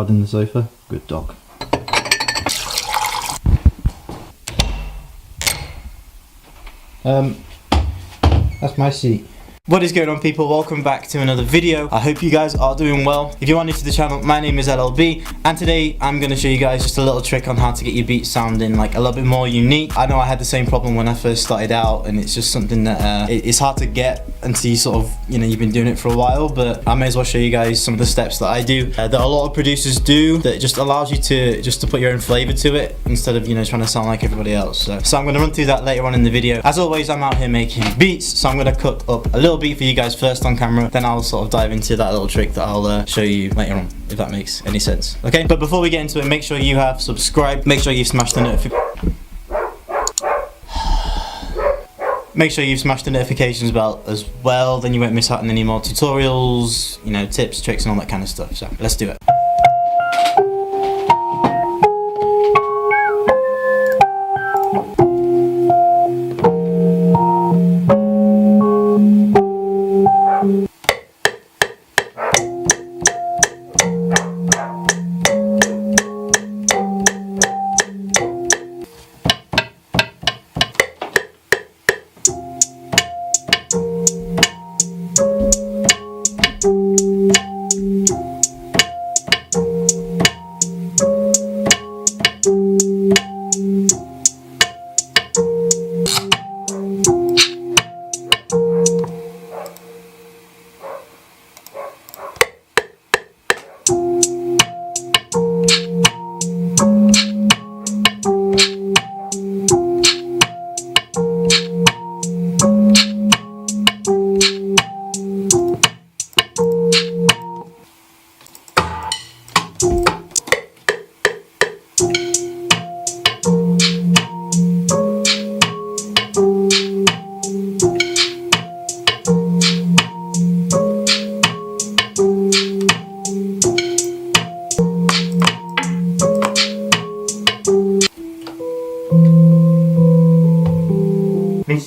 guarding the sofa. Good dog. That's my seat. What is going on, people? Welcome back to another video. I hope you guys are doing well. If you are new to the channel, my name is LLB, and today I'm going to show you guys just a little trick on how to get your beats sounding like a little bit more unique. I know I had the same problem when I first started out, and it's just something that it's hard to get until you sort of, you know, you've been doing it for a while, but I may as well show you guys some of the steps that I do, that a lot of producers do, that just allows you to put your own flavor to it instead of, you know, trying to sound like everybody else. So I'm going to run through that later on in the video. As always, I'm out here making beats, so I'm going to cook up a little beat for you guys first on camera, then I'll sort of dive into that little trick that I'll show you later on, if that makes any sense. Okay, but before we get into it, make sure you have subscribed, make sure you've smashed the notifications bell as well, then you won't miss out on any more tutorials, you know, tips, tricks and all that kind of stuff. So let's do it.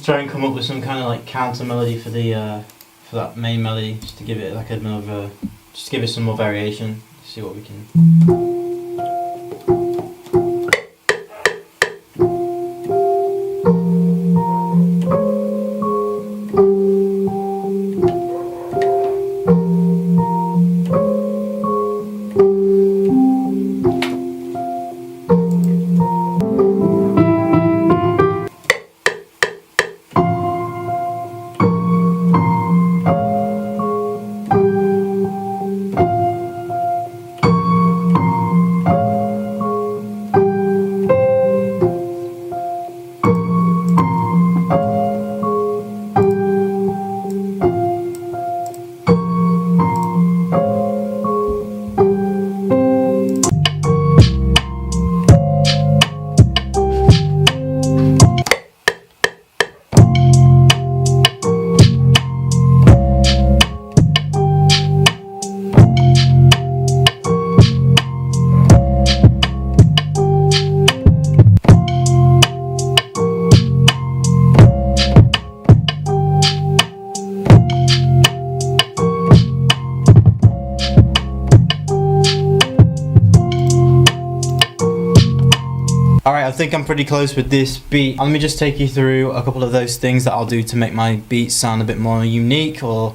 Try and come up with some kind of like counter melody for the for that main melody, just to give it like a bit of a, just to give it some more variation. See what we can. Alright, I think I'm pretty close with this beat. Let me just take you through a couple of those things that I'll do to make my beat sound a bit more unique, or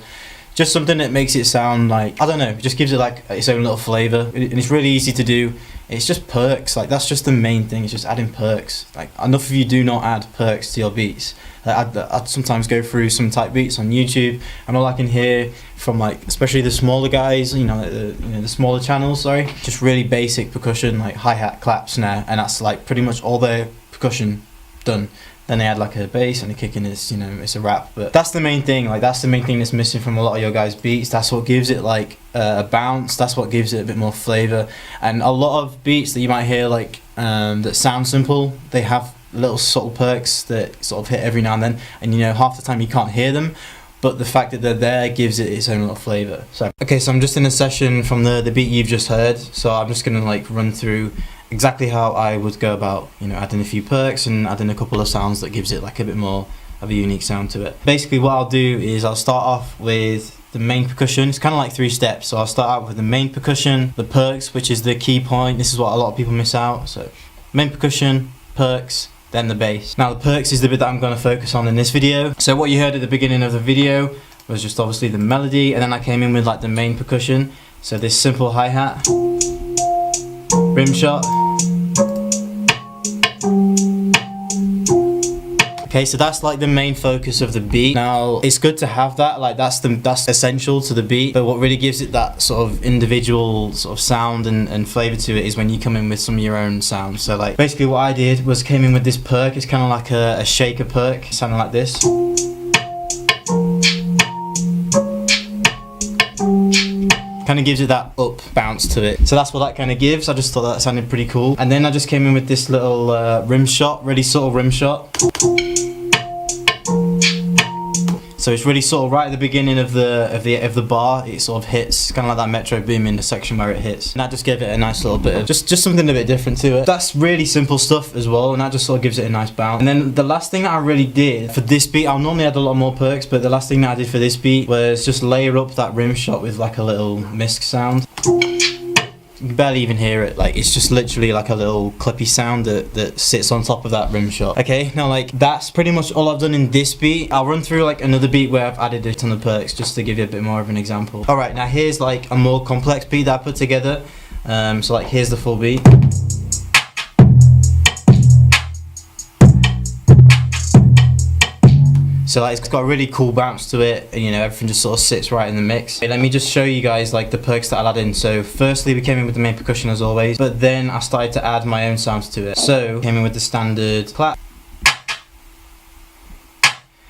just something that makes it sound like, I don't know, just gives it like its own little flavour. And it's really easy to do. It's just perks, like that's just the main thing, it's just adding perks. Like enough of you do not add perks to your beats. Like, I'd sometimes go through some type beats on YouTube, and all I can hear from, like, especially the smaller guys, you know, the smaller channels, sorry, just really basic percussion, like hi-hat, clap, snare, and that's like pretty much all their percussion done. Then they add like a bass and a kick, and it's, you know, it's a rap. But that's the main thing, like that's the main thing that's missing from a lot of your guys' beats. That's what gives it like a bounce, that's what gives it a bit more flavour. And a lot of beats that you might hear, like that sound simple, they have little subtle perks that sort of hit every now and then, and you know, half the time you can't hear them, but the fact that they're there gives it its own little flavour. So okay, so I'm just in a session from the beat you've just heard, so I'm just gonna like run through exactly how I would go about, you know, adding a few perks and adding a couple of sounds that gives it like a bit more of a unique sound to it. Basically what I'll do is I'll start off with the main percussion. It's kind of like 3 steps. So I'll start out with the main percussion, the perks, which is the key point. This is what a lot of people miss out. So main percussion, perks, then the bass. Now the perks is the bit that I'm going to focus on in this video. So what you heard at the beginning of the video was just obviously the melody, and then I came in with like the main percussion. So this simple hi-hat, rim shot. Okay, so that's like the main focus of the beat. Now, it's good to have that, like that's essential to the beat, but what really gives it that sort of individual sort of sound and flavour to it is when you come in with some of your own sounds. So like, basically what I did was came in with this perk. It's kind of like a shaker perk, sounding like this. Kind of gives it that up bounce to it. So that's what that kind of gives. I just thought that sounded pretty cool. And then I just came in with this little rim shot, really subtle rim shot. So it's really sort of right at the beginning of the bar. It sort of hits, kind of like that Metro Boom in the section where it hits. And that just gave it a nice little bit of just something a bit different to it. That's really simple stuff as well, and that just sort of gives it a nice bounce. And then the last thing that I really did for this beat, I'll normally add a lot more perks, but the last thing that I did for this beat was just layer up that rim shot with like a little misc sound. You can barely even hear it, like it's just literally like a little clippy sound that sits on top of that rim shot. Okay, now like that's pretty much all I've done in this beat. I'll run through like another beat where I've added a ton of perks just to give you a bit more of an example. Alright, now here's like a more complex beat that I put together. So like here's the full beat. So like, it's got a really cool bounce to it, and you know, everything just sort of sits right in the mix. Okay, let me just show you guys like the perks that I'll add in. So firstly we came in with the main percussion as always, but then I started to add my own sounds to it. So came in with the standard clap.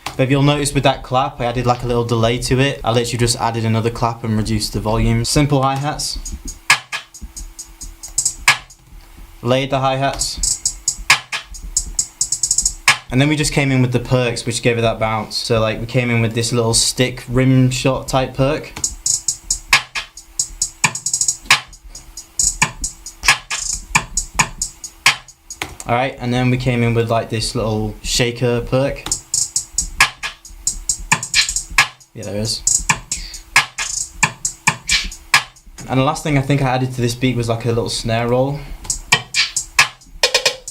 But if you'll notice with that clap, I added like a little delay to it. I literally just added another clap and reduced the volume. Simple hi-hats. Layered the hi-hats. And then we just came in with the perks, which gave it that bounce. So like we came in with this little stick rim shot type perk. Alright, and then we came in with like this little shaker perk. Yeah, there is. And the last thing I think I added to this beat was like a little snare roll.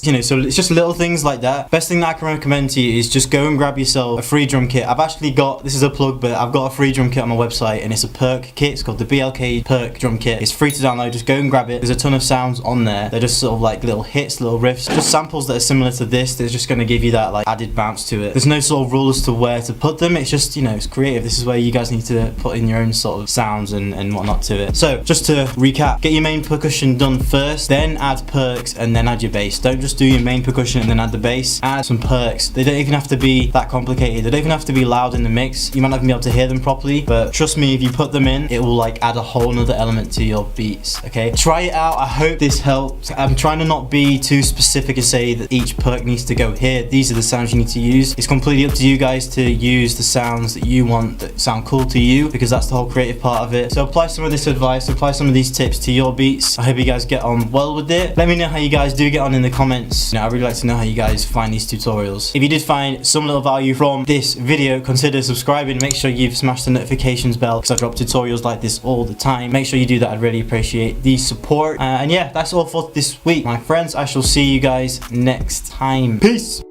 You know, so it's just little things like that. Best thing that I can recommend to you is just go and grab yourself a free drum kit. I've actually got, this is a plug, but I've got a free drum kit on my website, and it's a perk kit. It's called the BLK perk drum kit. It's free to download, just go and grab it. There's a ton of sounds on there. They're just sort of like little hits, little riffs, just samples that are similar to this. They're just going to give you that like added bounce to it. There's no sort of rule as to where to put them. It's just, you know, it's creative. This is where you guys need to put in your own sort of sounds and whatnot to it. So just to recap, get your main percussion done first, then add perks, and then add your bass. Don't just do your main percussion and then add the bass. Add some perks. They don't even have to be that complicated. They don't even have to be loud in the mix. You might not even be able to hear them properly, but trust me, if you put them in, it will like add a whole nother element to your beats. Okay, try it out. I hope this helps. I'm trying to not be too specific and say that each perk needs to go here. These are the sounds you need to use. It's completely up to you guys to use the sounds that you want that sound cool to you, because that's the whole creative part of it. So apply some of this advice, apply some of these tips to your beats. I hope you guys get on well with it. Let me know how you guys do get on in the comments. You know, I really like to know how you guys find these tutorials. If you did find some little value from this video, consider subscribing. Make sure you've smashed the notifications bell, because I drop tutorials like this all the time. Make sure you do that. I'd really appreciate the support. And yeah, that's all for this week, my friends. I shall see you guys next time. Peace.